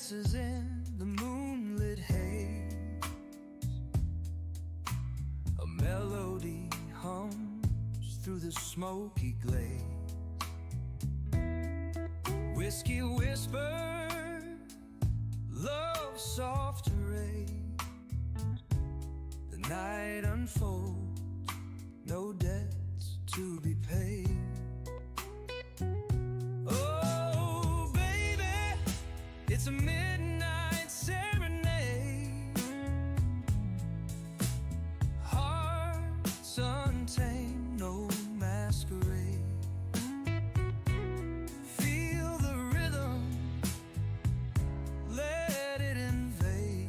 dances in the moonlit haze. A melody hums through the smoky glade. Whiskey whisper, love's soft array. The night unfolds, no debts to be paid. Oh, baby, it's a midnight serenade. Hearts untamed, no masquerade. Feel the rhythm, let it invade.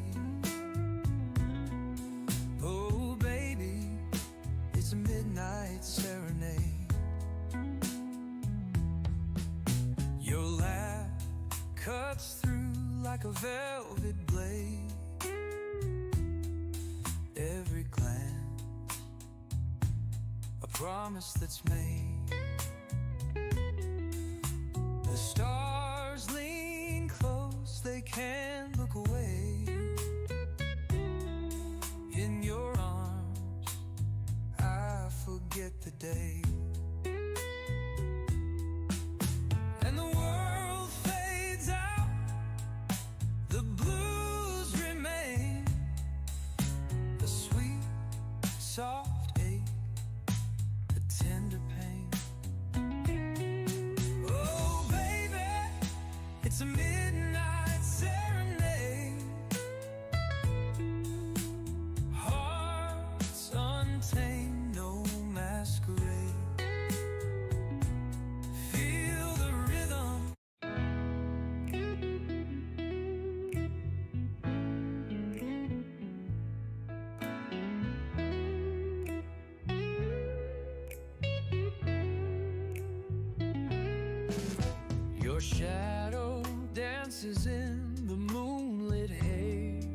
Oh, baby, it's a midnight serenade. Your laugh cuts through like a velvet blade. Every glance, a promise that's made. The stars lean close, they can't look away. In your arms, I forget the day. And the world fades out, the blues remain. The sweet, soft ache, the tender pain. Oh, baby, it's a midnight serenade. Hearts untamed, no masquerade. Feel the rhythm. Your shadow dances in the moonlit haze.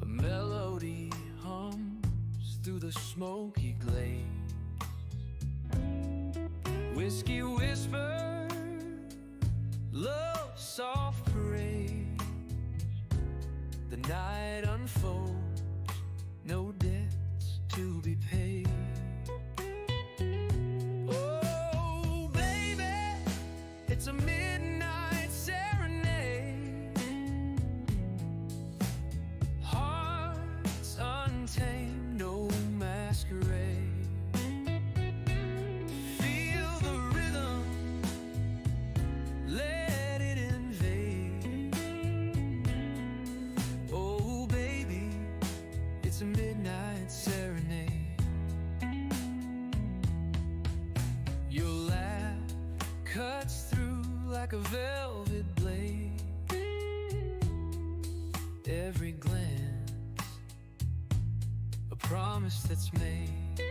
A melody hums through the smoky glade. Whiskey whisper, love's soft parade. The night unfolds, no debts to be paid. Oh, baby, it's a midnight serenade. Hearts untamed, no masquerade. Feel the rhythm, let it invade. Oh, baby, it's a midnight serenade. Your laugh cuts through like a velvet blade. Every glance, a promise that's made.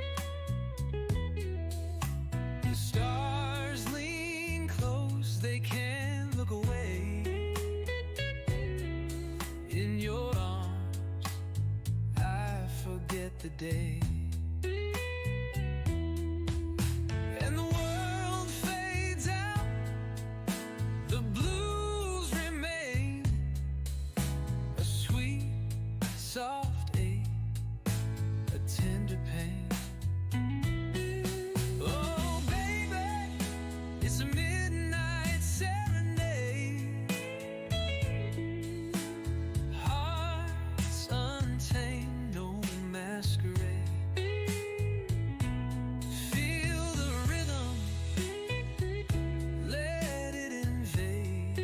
The stars lean close, they can't look away. In your arms, I forget the day. And the world fades out, the blues remain. A sweet, soft ache, a tender pain. Oh, baby, it's a midnight serenade. Hearts untamed, no masquerade. Feel the rhythm, let it invade.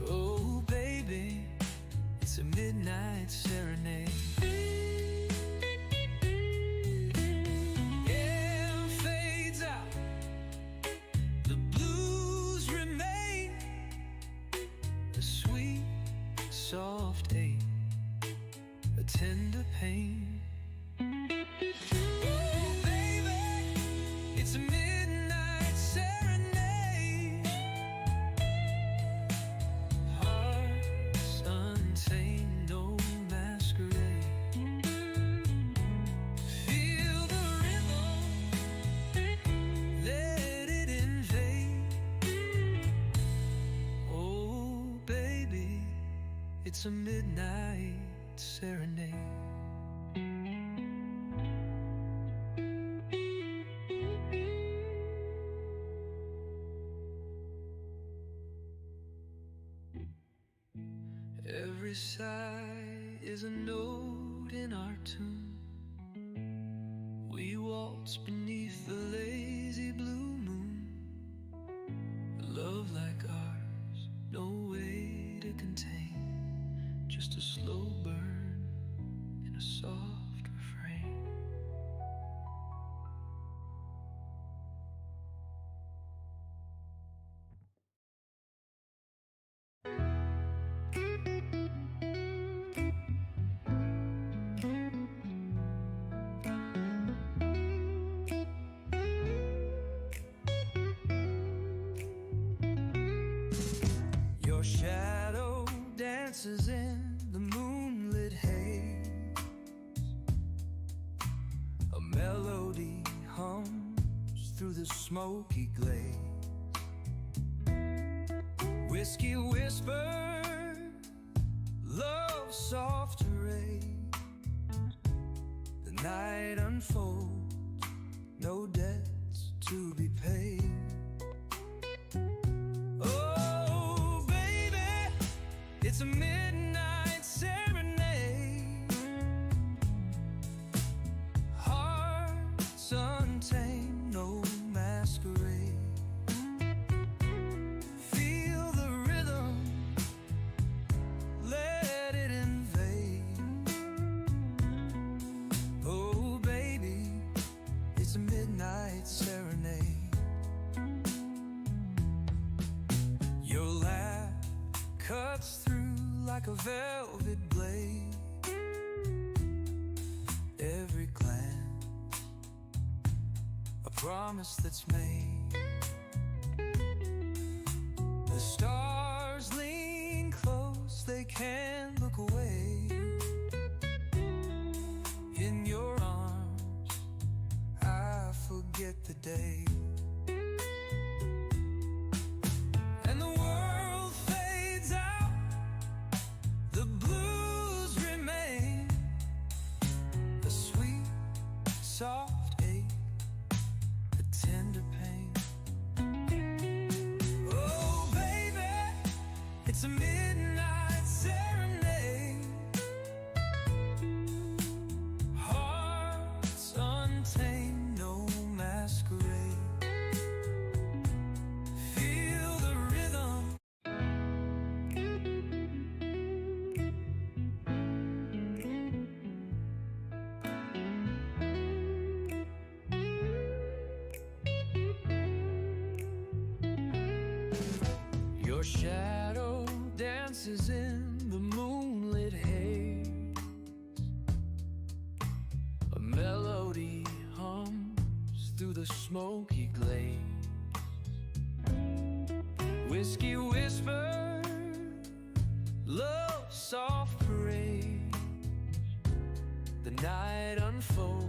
Oh, baby, it's a midnight serenade. Yeah, fades out, the blues remain. A sweet, soft ache, a tender pain. Oh, baby, it's a midnight serenade. Hearts untamed, no masquerade. Feel the rhythm, let it invade. It's a midnight serenade. Every sigh is a note in our tune. We waltz beneath the lazy blue moon. A love like ours, no way to contain, just a slow burn in a soft refrain. Your shadow dances in the moonlit haze. A melody hums through the smoky glade. Whiskey whisper, love's soft array. The night unfolds, no debts to be paid. It's a midnight serenade. Hearts untamed, no masquerade. Feel the rhythm, let it invade. Oh baby, it's a midnight serenade. Your laugh cuts through like a velvet blade. Every glance, a promise that's made. The stars lean close, they can't look away. In your arms, I forget the day. And the world fades out, the blues remain. A sweet, soft ache, a tender pain. Oh baby, it's a midnight serenade. Hearts untamed, no masquerade. Feel the rhythm. Your shadow dances in the moonlit haze. A melody hums through the smoky glade. Whiskey whisper, love's soft parade. The night unfolds,